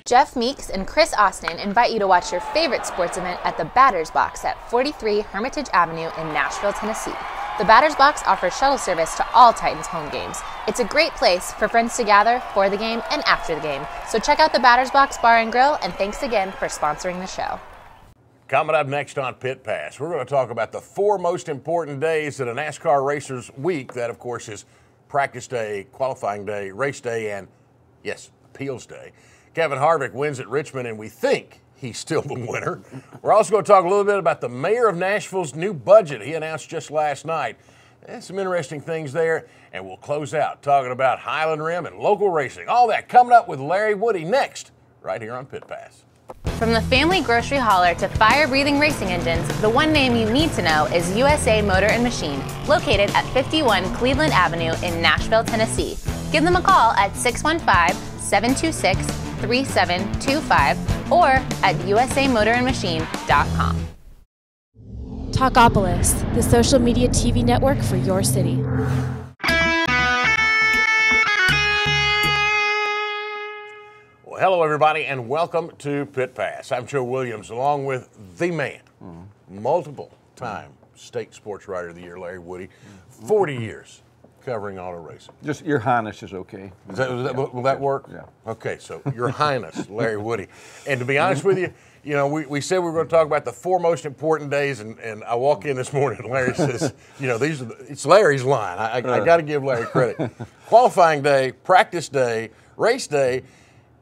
Jeff Meeks and Chris Austin invite you to watch your favorite sports event at the Batter's Box at 43 Hermitage Avenue in Nashville, Tennessee. The Batter's Box offers shuttle service to all Titans home games. It's a great place for friends to gather for the game and after the game. So check out the Batter's Box Bar and Grill, and thanks again for sponsoring the show. Coming up next on Pit Pass, we're going to talk about the 4 most important days in a NASCAR racer's week. That, of course, is practice day, qualifying day, race day, and, yes, appeals day. Kevin Harvick wins at Richmond, and we think he's still the winner. We're also going to talk a little bit about the mayor of Nashville's new budget he announced just last night. There's some interesting things there, and we'll close out talking about Highland Rim and local racing. All that coming up with Larry Woody next, right here on Pit Pass. From the family grocery hauler to fire-breathing racing engines, the one name you need to know is USA Motor and Machine, located at 51 Cleveland Avenue in Nashville, Tennessee. Give them a call at 615-726-3725 or at usamotorandmachine.com. Talkapolis, the social media TV network for your city. Well, hello, everybody, and welcome to Pit Pass. I'm Joe Williams, along with the man, multiple-time state sports writer of the year, Larry Woody, 40 years covering auto racing. Just Your Highness is okay. Will that work? Yeah. Okay, so Your Highness, Larry Woody. And to be honest with you, we said we were going to talk about the 4 most important days, and I walk in this morning and Larry says, it's Larry's line. I got to give Larry credit. Qualifying day, practice day, race day,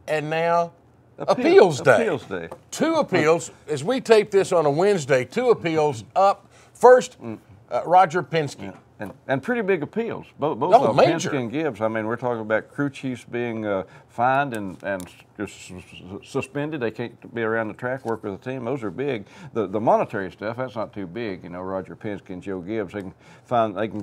and now appeals day. Appeals day. 2 appeals. As we tape this on a Wednesday, 2 appeals up. First, Roger Penske. Yeah. And pretty big appeals, both of major. Penske and Gibbs. I mean, we're talking about crew chiefs being fined and just suspended. They can't be around the track, work with the team. Those are big. The monetary stuff, that's not too big. Roger Penske and Joe Gibbs, they can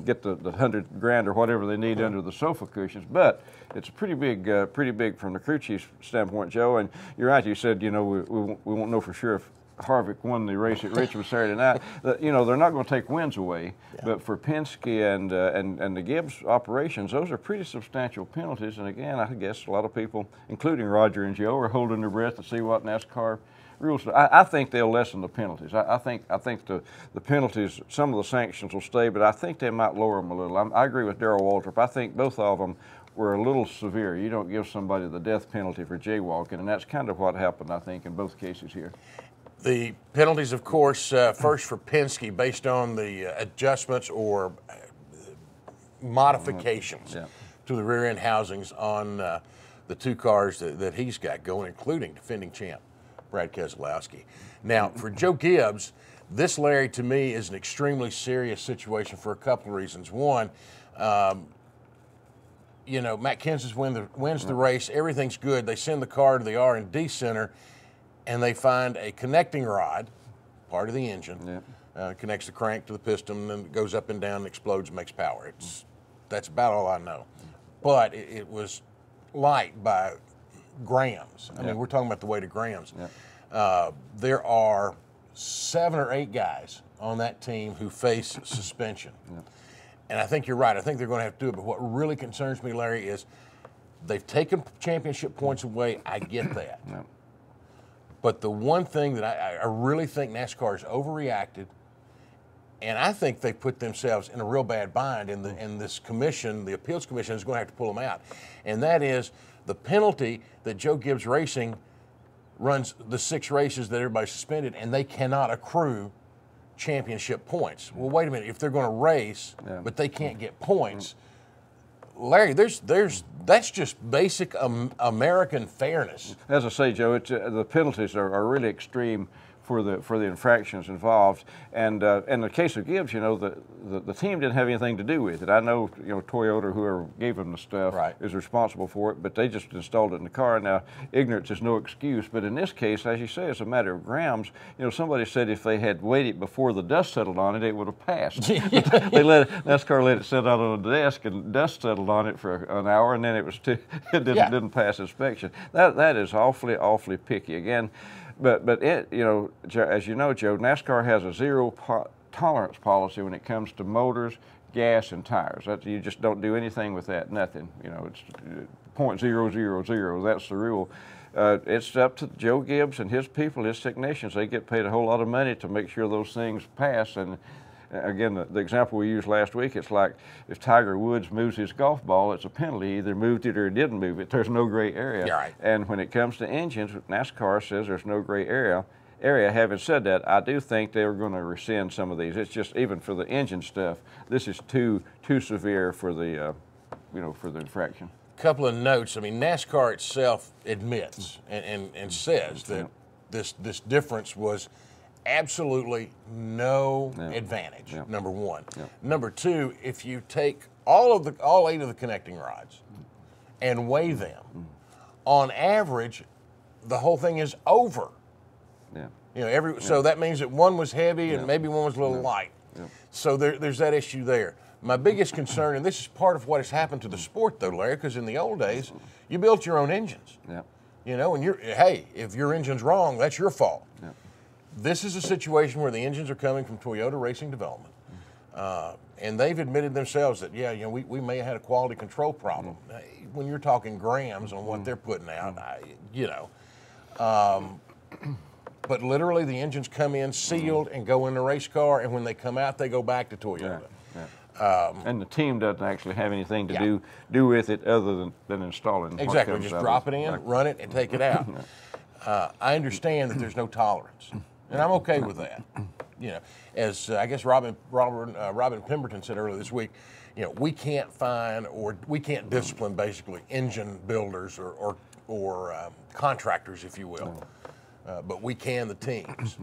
get the $100,000 or whatever they need under the sofa cushions. But it's pretty big from the crew chief's standpoint, Joe. And you're right. You said we won't know for sure if Harvick won the race at Richmond Saturday night. They're not going to take wins away, but for Penske and the Gibbs operations, those are pretty substantial penalties. And again, I guess a lot of people, including Roger and Joe, are holding their breath to see what NASCAR rules. I think they'll lessen the penalties. I think the penalties, some of the sanctions will stay, but I think they might lower them a little. I agree with Darrell Waltrip. I think both of them were a little severe. You don't give somebody the death penalty for jaywalking, and that's kind of what happened, I think, in both cases here. The penalties, of course, first for Penske, based on the adjustments or modifications to the rear end housings on the 2 cars that he's got going, including defending champ Brad Keselowski. Now, for Joe Gibbs, this, Larry, to me, is an extremely serious situation for a couple of reasons. One, Matt Kenseth wins the race. Everything's good. They send the car to the R&D center, and they find a connecting rod, part of the engine, connects the crank to the piston, and then it goes up and down and explodes and makes power. That's about all I know. But it was light by grams. I mean, we're talking about the weight of grams. There are 7 or 8 guys on that team who face suspension. And I think you're right. I think they're going to have to do it. But what really concerns me, Larry, is they've taken championship points away. I get that. But the one thing that I really think NASCAR has overreacted, and I think they put themselves in a real bad bind, and this commission, the appeals commission, is going to have to pull them out. And that is the penalty that Joe Gibbs Racing runs the 6 races that everybody's suspended, and they cannot accrue championship points. Well, wait a minute. If they're going to race, but they can't get points, Larry, that's just basic American fairness. As I say, Joe, the penalties are really extreme for the infractions involved. And in the case of Gibbs, the team didn't have anything to do with it. I know, Toyota, whoever gave them the stuff, is responsible for it, but they just installed it in the car. Now, ignorance is no excuse, but in this case, as you say, it's a matter of grams. Somebody said if they had waited before the dust settled on it, it would have passed. NASCAR let it sit out on the desk, and dust settled on it for an hour, and then it didn't pass inspection. That is awfully picky. Again, But as you know, Joe, NASCAR has a zero tolerance policy when it comes to motors, gas, and tires. You just don't do anything with that, nothing. It's .0000. That's the rule. it's up to Joe Gibbs and his people, his technicians. They get paid a whole lot of money to make sure those things pass. And again, the example we used last week, it's like if Tiger Woods moves his golf ball, it's a penalty. He either moved it or didn't move it. There's no gray area. Yeah, right. And when it comes to engines, NASCAR says there's no gray area. Having said that, I do think they were going to rescind some of these. It's just even for the engine stuff, this is too severe for the for the infraction. Couple of notes. I mean, NASCAR itself admits and says that this difference was absolutely no advantage. Number one. Number two, if you take all 8 of the connecting rods and weigh them, on average, the whole thing is over. So that means that one was heavy and maybe one was a little light. So there's that issue there. My biggest concern, and this is part of what has happened to the sport, though, Larry, because in the old days, you built your own engines. And hey, if your engine's wrong, that's your fault. This is a situation where the engines are coming from Toyota Racing Development, and they've admitted themselves that, we may have had a quality control problem. When you're talking grams on what they're putting out, but literally the engines come in sealed and go in the race car, and when they come out, they go back to Toyota. And the team doesn't actually have anything to do with it other than installing. Exactly, just drop it in, run it, and take it out. I understand that there's no tolerance, and I'm okay with that. As I guess Robin Pemberton said earlier this week, we can't find or we can't discipline basically engine builders or contractors, if you will, but we can the teams.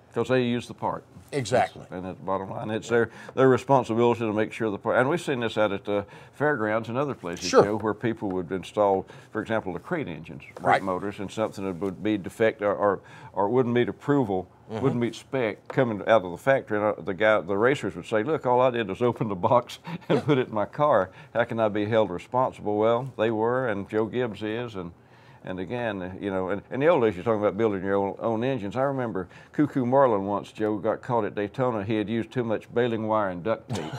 Because they use the part. Exactly. And that's the bottom line. It's their responsibility to make sure the part. And we've seen this out at the fairgrounds and other places, where people would install, for example, the crate engines, crate motors, and something that would be defective or wouldn't meet approval, wouldn't meet spec coming out of the factory. And the racers would say, look, all I did was open the box and put it in my car. How can I be held responsible? Well, they were, and Joe Gibbs is, and again, in the old days, you're talking about building your own engines. I remember Cuckoo Marlin once, Joe got caught at Daytona. He had used too much baling wire and duct tape.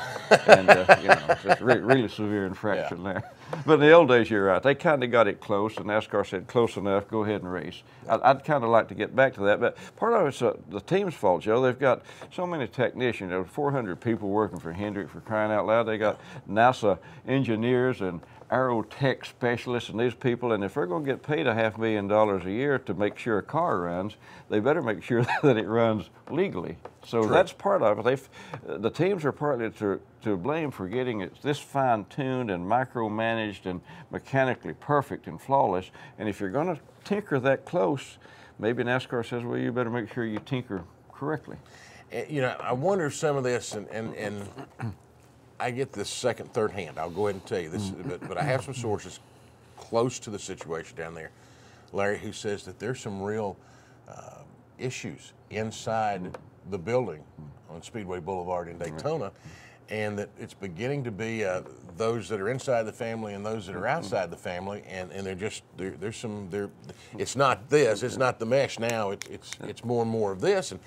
And, it's really severe infraction there. But in the old days, you're right. They kind of got it close, and NASCAR said, close enough, go ahead and race. I'd kind of like to get back to that, but part of it's the team's fault, Joe. They've got so many technicians. There were 400 people working for Hendrick, for crying out loud. They got NASA engineers and aerotech specialists and these people, and if they're going to get paid $500,000 a year to make sure a car runs, they better make sure that it runs legally. So that's part of it. The teams are partly to blame for getting it this fine-tuned and micromanaged and mechanically perfect and flawless. And if you're going to tinker that close, maybe NASCAR says, well, you better make sure you tinker correctly. I wonder if some of this, and I get this second, third hand. I'll go ahead and tell you this, but I have some sources close to the situation down there, Larry, who says that there's some real issues inside the building on Speedway Boulevard in Daytona, and that it's beginning to be those that are inside the family and those that are outside the family, and there's some it's not this, it's not the mesh now, it's more and more of this, and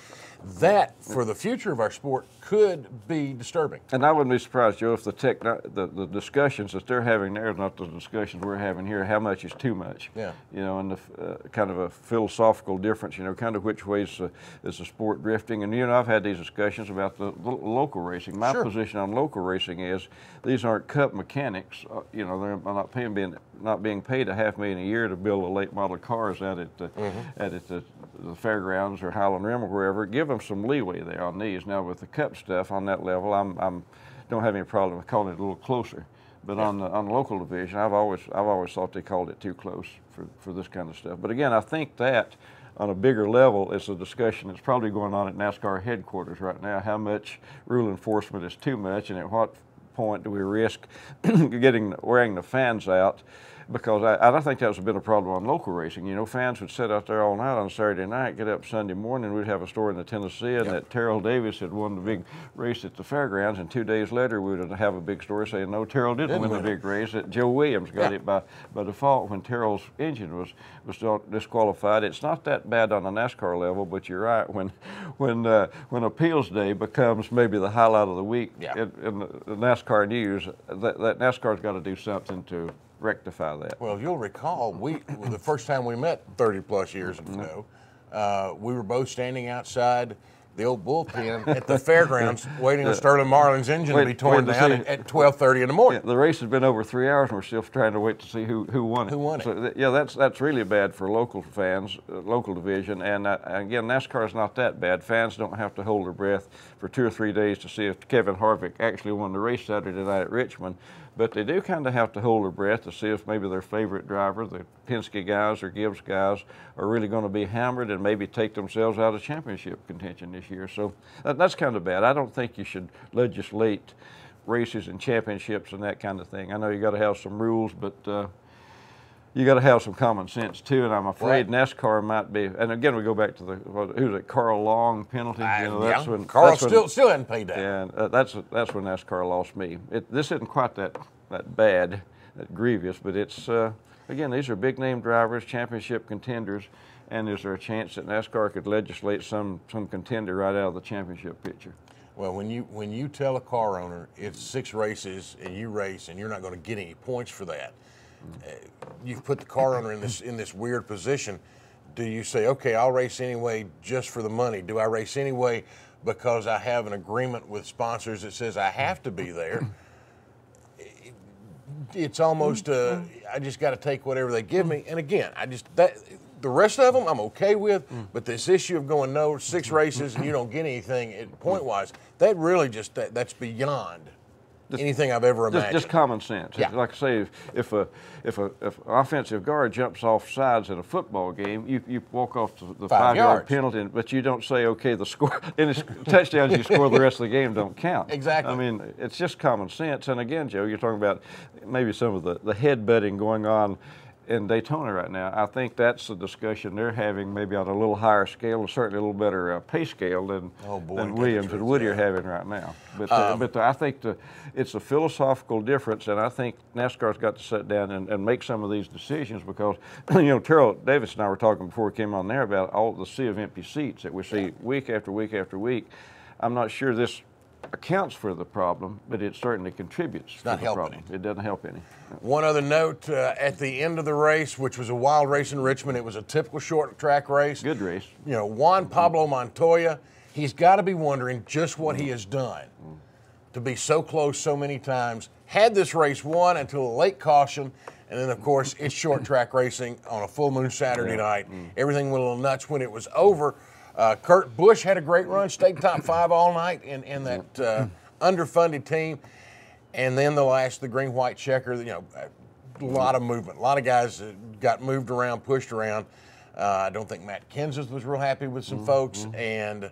that for the future of our sport could be disturbing. And I wouldn't be surprised, Joe, if the discussions that they're having there are not the discussions we're having here. How much is too much? And the kind of a philosophical difference. Kind of which way is the sport drifting? And I've had these discussions about the local racing. My position on local racing is these aren't cup mechanics. They're not being paid $500,000 a year to build a late model cars out at the fairgrounds or Highland Rim or wherever. Give them some leeway there on these. Now with the cup stuff on that level, I'm don't have any problem with calling it a little closer. But on the local division, I've always thought they called it too close for this kind of stuff. But again, I think that on a bigger level is a discussion that's probably going on at NASCAR headquarters right now. How much rule enforcement is too much, and at what point do we risk wearing the fans out? Because I don't think that's been a problem on local racing. Fans would sit out there all night on Saturday night, get up Sunday morning, we'd have a story in the Tennessee that Terrell Davis had won the big race at the fairgrounds, and 2 days later we would have a big story saying, no, Terrell didn't win the big race, that Joe Williams got it by default when Terrell's engine was disqualified. It's not that bad on the NASCAR level, but you're right, when appeals day becomes maybe the highlight of the week in the NASCAR news, that NASCAR's got to do something to rectify that. Well, you'll recall, the first time we met 30-plus years ago, we were both standing outside the old bullpen at the fairgrounds waiting on Sterling Marlin's engine to be torn down at 12:30 in the morning. Yeah, the race has been over 3 hours, and we're still trying to wait to see who won it. Who won it? So, yeah, that's really bad for local fans, local division. And again, NASCAR is not that bad. Fans don't have to hold their breath for 2 or 3 days to see if Kevin Harvick actually won the race Saturday night at Richmond. But they do kind of have to hold their breath to see if maybe their favorite driver, the Penske guys or Gibbs guys, are really going to be hammered and maybe take themselves out of championship contention this year. So that's kind of bad. I don't think you should legislate races and championships and that kind of thing. I know you got to have some rules, but you got to have some common sense too. And I'm afraid NASCAR might be. And again, we go back to who's it? Carl Long penalty. That's when Carl still hadn't paid that. Yeah, that's when NASCAR lost me. This isn't quite that bad, that grievous, but it's again, these are big name drivers, championship contenders, and is there a chance that NASCAR could legislate some contender right out of the championship picture? Well, when you tell a car owner it's 6 races and you race and you're not going to get any points for that, you've put the car owner in this weird position. Do you say, okay, I'll race anyway just for the money? Do I race anyway because I have an agreement with sponsors that says I have to be there? It's almost I just got to take whatever they give me. And again, the rest of them I'm okay with, but this issue of going 6 races and you don't get anything point wise, that really that's beyond anything I've ever imagined. Just common sense. Yeah. Like I say, if an offensive guard jumps off sides in a football game, you walk off the 5-yard penalty, but you don't say, okay, the score, any touchdowns you score the rest of the game don't count. Exactly. I mean, it's just common sense. And again, Joe, you're talking about maybe some of the headbutting going on in Daytona right now. I think that's the discussion they're having, maybe on a little higher scale, and certainly a little better pay scale than Williams and Woody are having right now. But I think it's a philosophical difference, and I think NASCAR's got to sit down and make some of these decisions because, Terrell Davis and I were talking before we came on there about all the sea of empty seats that we see week after week after week. I'm not sure this accounts for the problem, but it certainly contributes to the problem. It doesn't help any. One other note, at the end of the race, which was a wild race in Richmond, it was a typical short track race. Good race. Juan Pablo Montoya, he's got to be wondering just what he has done to be so close so many times. Had this race won until a late caution, and then, of course, it's short track racing on a full moon Saturday night. Everything went a little nuts when it was over. Kurt Busch had a great run, stayed top 5 all night in that underfunded team. And then the green-white checker, a lot of movement. A lot of guys got moved around, pushed around. I don't think Matt Kenseth was real happy with some folks. And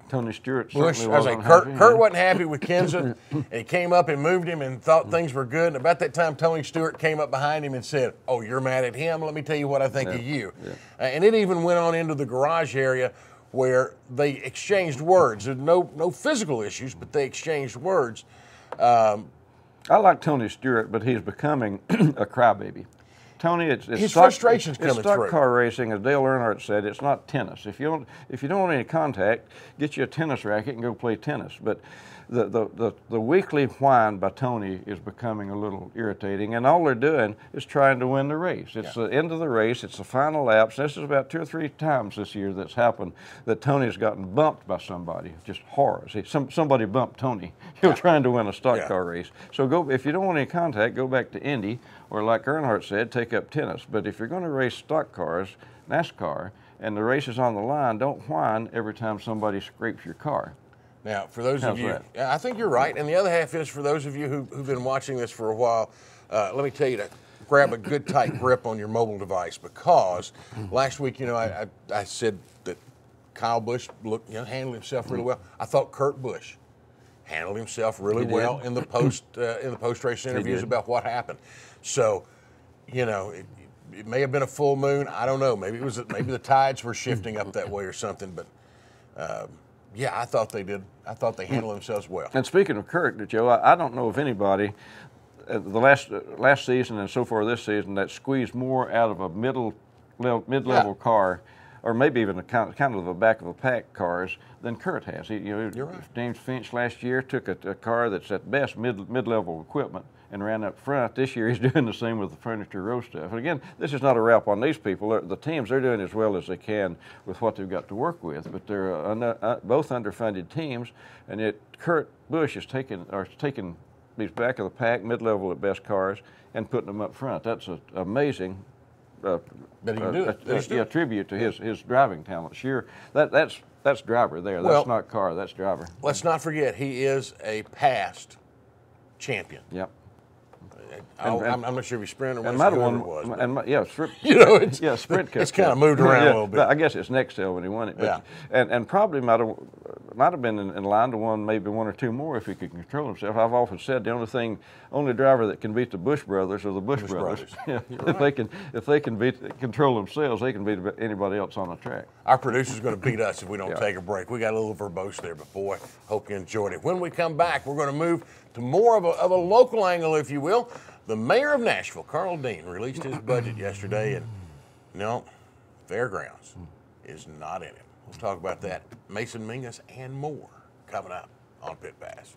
Tony Stewart Busch, certainly wasn't Kurt happy. wasn't happy with Kenseth, and he came up and moved him and thought things were good. And about that time, Tony Stewart came up behind him and said, "Oh, you're mad at him? Let me tell you what I think of you." Yeah. And it even went on into the garage area where they exchanged words. There's no physical issues, but they exchanged words. I like Tony Stewart, but he's becoming a crybaby. Tony, his frustration's coming through. It's stock car racing, as Dale Earnhardt said. It's not tennis. If you don't want any contact, get you a tennis racket and go play tennis. But the weekly whine by Tony is becoming a little irritating, and all they're doing is trying to win the race. It's the end of the race. It's the final laps. This is about 2 or 3 times this year that's happened that Tony's gotten bumped by somebody, just hard. See, somebody bumped Tony. He was trying to win a stock car race. So if you don't want any contact, go back to Indy, or like Earnhardt said, take up tennis. But if you're going to race stock cars, NASCAR, and the race is on the line, don't whine every time somebody scrapes your car. Now, for those of you, I think you're right. And the other half is for those of you who've been watching this for a while, let me tell you to grab a good tight grip on your mobile device, because last week, I said that Kyle Busch handled himself really well. I thought Kurt Busch handled himself really well in the post-race interviews about what happened. So, it may have been a full moon. I don't know. Maybe the tides were shifting up that way or something. But I thought they did. I thought they handled themselves well. And speaking of Kurt, Joe, I don't know of anybody the last season and so far this season that squeezed more out of a mid-level car, or maybe even kind of the back of the pack cars, than Kurt has. You're right. James Finch last year took a car that's at best mid-level equipment and ran up front. This year he's doing the same with the furniture row stuff. And again, this is not a rap on these people. The teams, they're doing as well as they can with what they've got to work with, but they're both underfunded teams, and yet Kurt Busch is taking these back of the pack, mid-level at best cars and putting them up front. That's an amazing But he can do it. tribute to his driving talent. Sure, that's driver there. Well, that's not car. That's driver. Let's not forget he is a past champion. Yep. I'm not sure if he's sprint or And whoever might it was. have but- won, yeah, sprint. Sprint Cup. It's kind of moved around a little bit. I guess it's Nextel when he won it. But, and probably might have been in line to win maybe one or two more if he could control himself. I've often said the only driver that can beat the Busch brothers are the Busch brothers. Yeah. If they can control themselves, they can beat anybody else on the track. Our producer's going to beat us if we don't take a break. We got a little verbose there, but boy, hope you enjoyed it. When we come back, we're going to move to more of a local angle, if you will. The mayor of Nashville, Carl Dean, released his budget yesterday, and no, Fairgrounds is not in it. We'll talk about that, Mason Mingus, and more coming up on Pit Pass.